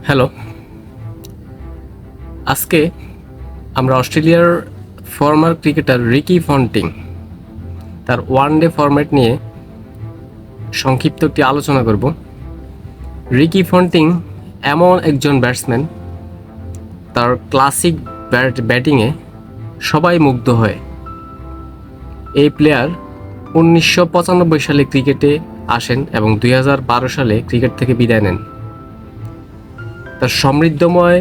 Hello, আজকে আমরা অস্ট্রেলিয়ার ফর্মার ক্রিকেটার রিকি পন্টিং তার ওয়ানডে ফরম্যাট নিয়ে সংক্ষিপ্ত একটি আলোচনা করব। রিকি পন্টিং এমন একজন ব্যাটসম্যান, তার ক্লাসিক ব্যাটিংয়ে সবাই মুগ্ধ হয়। এই প্লেয়ার 1995 সালে ক্রিকেটে আসেন এবং 2012 সালে ক্রিকেট থেকে বিদায় নেন। তার সমৃদ্ধময়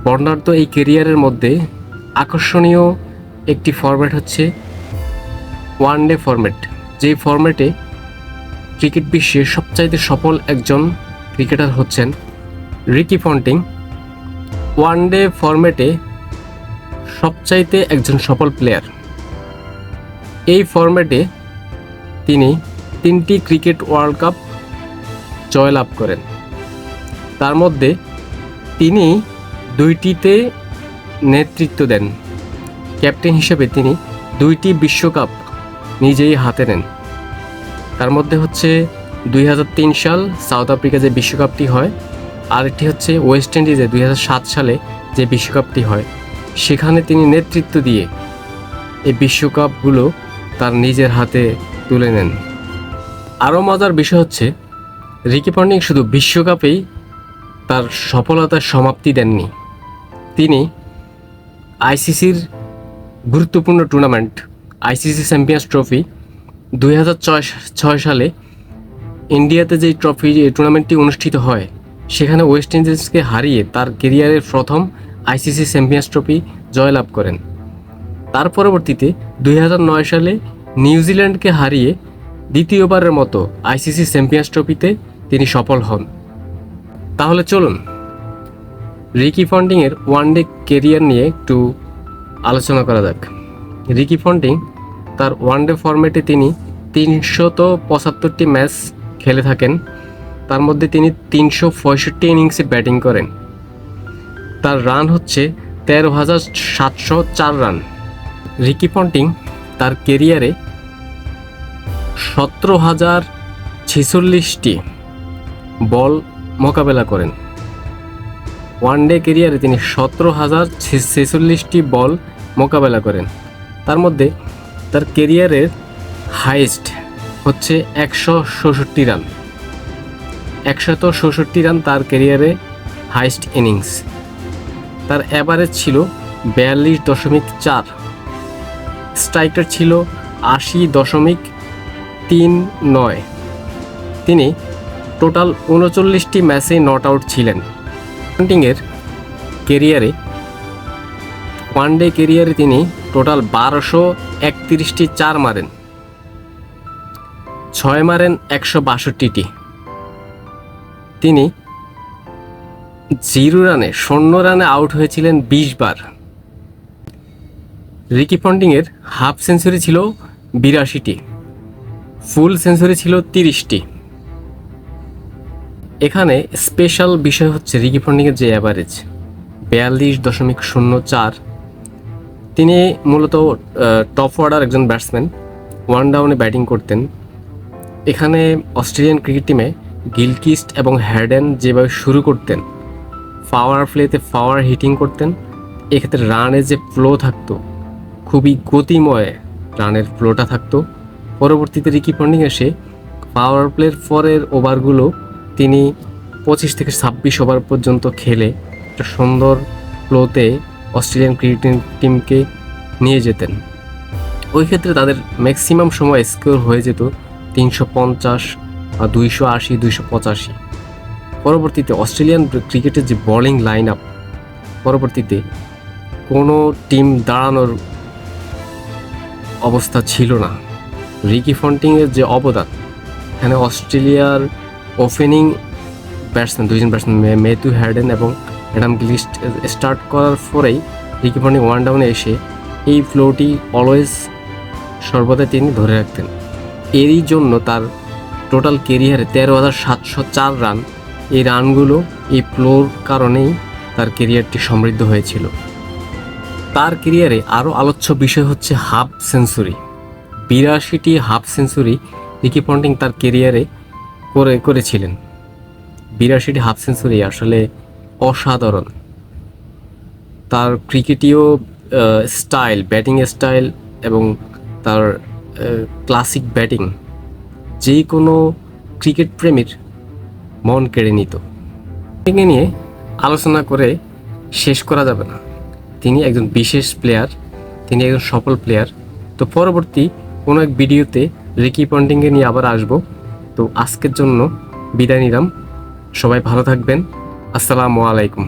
বর্ণাঢ্য এই ক্যারিয়ারের মধ্যে আকর্ষণীয় একটি ফরম্যাট হচ্ছে ওয়ানডে ফরম্যাট, যেই ফরম্যাটে ক্রিকেট বিশ্বের সবচাইতে সফল একজন ক্রিকেটার হচ্ছেন রিকি পন্টিং। ওয়ানডে ফরম্যাটে সবচাইতে একজন সফল প্লেয়ার। এই ফরম্যাটে তিনি 3টি ক্রিকেট ওয়ার্ল্ড কাপ জয়লাভ করেন। তার মধ্যে তিনি 2টিতে নেতৃত্ব দেন। ক্যাপ্টেন হিসেবে তিনি 2টি বিশ্বকাপ নিজেই হাতে নেন। তার মধ্যে হচ্ছে 2003 সাল সাউথ আফ্রিকা যে বিশ্বকাপটি হয়, আরেকটি হচ্ছে ওয়েস্ট ইন্ডিজে 2007 সালে যে বিশ্বকাপটি হয়। সেখানে তিনি নেতৃত্ব দিয়ে এই বিশ্বকাপগুলো তার নিজের হাতে তুলে নেন। আরও মজার বিষয় হচ্ছে রিকি পন্টিং শুধু বিশ্বকাপেই তার সফলতার সমাপ্তি দেননি। তিনি আইসিসির গুরুত্বপূর্ণ টুর্নামেন্ট আইসিসি চ্যাম্পিয়ন্স ট্রফি 2006 সালে ইন্ডিয়াতে যেই টুর্নামেন্টটি অনুষ্ঠিত হয়, সেখানে ওয়েস্ট ইন্ডিজকে হারিয়ে তার কেরিয়ারের প্রথম আইসিসি চ্যাম্পিয়ন্স ট্রফি জয়লাভ করেন। তার পরবর্তীতে 2009 সালে নিউজিল্যান্ডকে হারিয়ে দ্বিতীয়বারের মতো আইসিসি চ্যাম্পিয়ন্স ট্রফিতে তিনি সফল হন। তাহলে চলুন রিকি পন্টিংয়ের ওয়ানডে কেরিয়ার নিয়ে একটু আলোচনা করা যাক। রিকি পন্টিং তার ওয়ানডে ফরম্যাটে তিনি 375টি ম্যাচ খেলে থাকেন। তার মধ্যে তিনি 365 ইনিংসে ব্যাটিং করেন। তার রান হচ্ছে 13,704 রান। রিকি পন্টিং তার কেরিয়ারে 17,046টি বল মোকাবেলা করেন। ওয়ানডে কেরিয়ারে তিনি 17,046টি বল মোকাবেলা করেন। তার মধ্যে তার কেরিয়ারের হাইয়েস্ট হচ্ছে 166 রান। 166 রান তার কেরিয়ারে হাইয়েস্ট ইনিংস। তার অ্যাভারেজ ছিল 42.4, স্ট্রাইকার ছিল 80.39। তিনি টোটাল 39টি ম্যাচে নট আউট ছিলেন। পন্টিংয়ের কেরিয়ারে ওয়ানডে কেরিয়ারে তিনি টোটাল 1231টি 4 মারেন, 6 মারেন 162টি। তিনি 0 রানে 0 রানে আউট হয়েছিলেন 20 বার। রিকি পন্টিংয়ের হাফ সেঞ্চুরি ছিল 82টি, ফুল সেঞ্চুরি ছিল 30টি। এখানে স্পেশাল বিষয় হচ্ছে রিকি পন্টিংয়ের যে অ্যাভারেজ 42.04। তিনি মূলত টপ অর্ডার একজন ব্যাটসম্যান, ওয়ান ডাউনে ব্যাটিং করতেন। এখানে অস্ট্রেলিয়ান ক্রিকেট টিমে গিলক্রিস্ট এবং হ্যাডেন যেভাবে শুরু করতেন, পাওয়ার প্লেতে পাওয়ার হিটিং করতেন, এক্ষেত্রে রানের যে ফ্লো থাকতো, খুবই গতিময় রানের ফ্লোটা থাকতো। পরবর্তীতে রিকি পন্টিং এসে পাওয়ার প্লের পরের ওভারগুলো তিনি 25 থেকে 26 ওভার পর্যন্ত খেলে একটা সুন্দর ফ্লোতে অস্ট্রেলিয়ান ক্রিকেট টিমকে নিয়ে যেতেন। ওই ক্ষেত্রে তাদের ম্যাক্সিমাম সময় স্কোর হয়ে যেত 350 বা 280, 285। পরবর্তীতে অস্ট্রেলিয়ান ক্রিকেটের যে বোলিং লাইন আপ, পরবর্তীতে কোনো টিম দাঁড়ানোর অবস্থা ছিল না। রিকি পন্টিংয়ের যে অবদান, এখানে অস্ট্রেলিয়ার ওপেনিং ব্যাটসম্যান 2জন ব্যাটসম্যান ম্যাথিউ হ্যাডেন এবং অ্যাডাম গিলক্রিস্ট স্টার্ট করার পরেই রিকি পন্টিং ওয়ান ডাউনে এসে এই ফ্লোটি অলওয়েজ সর্বদা তিনি ধরে রাখতেন। এরই জন্য তার টোটাল কেরিয়ারে 13,704 রান। এই রানগুলো এই ফ্লোর কারণেই তার কেরিয়ারটি সমৃদ্ধ হয়েছিল। তার কেরিয়ারে আরও আলোচ্য বিষয় হচ্ছে হাফ সেঞ্চুরি। 82টি হাফ সেঞ্চুরি রিকি পন্টিং তার কেরিয়ারে করেছিলেন। 82টি হাফ সেঞ্চুরি আসলে অসাধারণ। তার ক্রিকেটীয় স্টাইল, ব্যাটিং স্টাইল এবং তার ক্লাসিক ব্যাটিং যে কোনো ক্রিকেট প্রেমীর মন কেড়ে নিত। তিনি নিয়ে আলোচনা করে শেষ করা যাবে না। তিনি একজন বিশেষ প্লেয়ার, তিনি একজন সফল প্লেয়ার। তো পরবর্তী কোনো এক ভিডিওতে রিকি পন্টিংকে নিয়ে আবার আসব। তো আজকের জন্য বিদায় নিলাম। সবাই ভালো থাকবেন। আসসালামু আলাইকুম।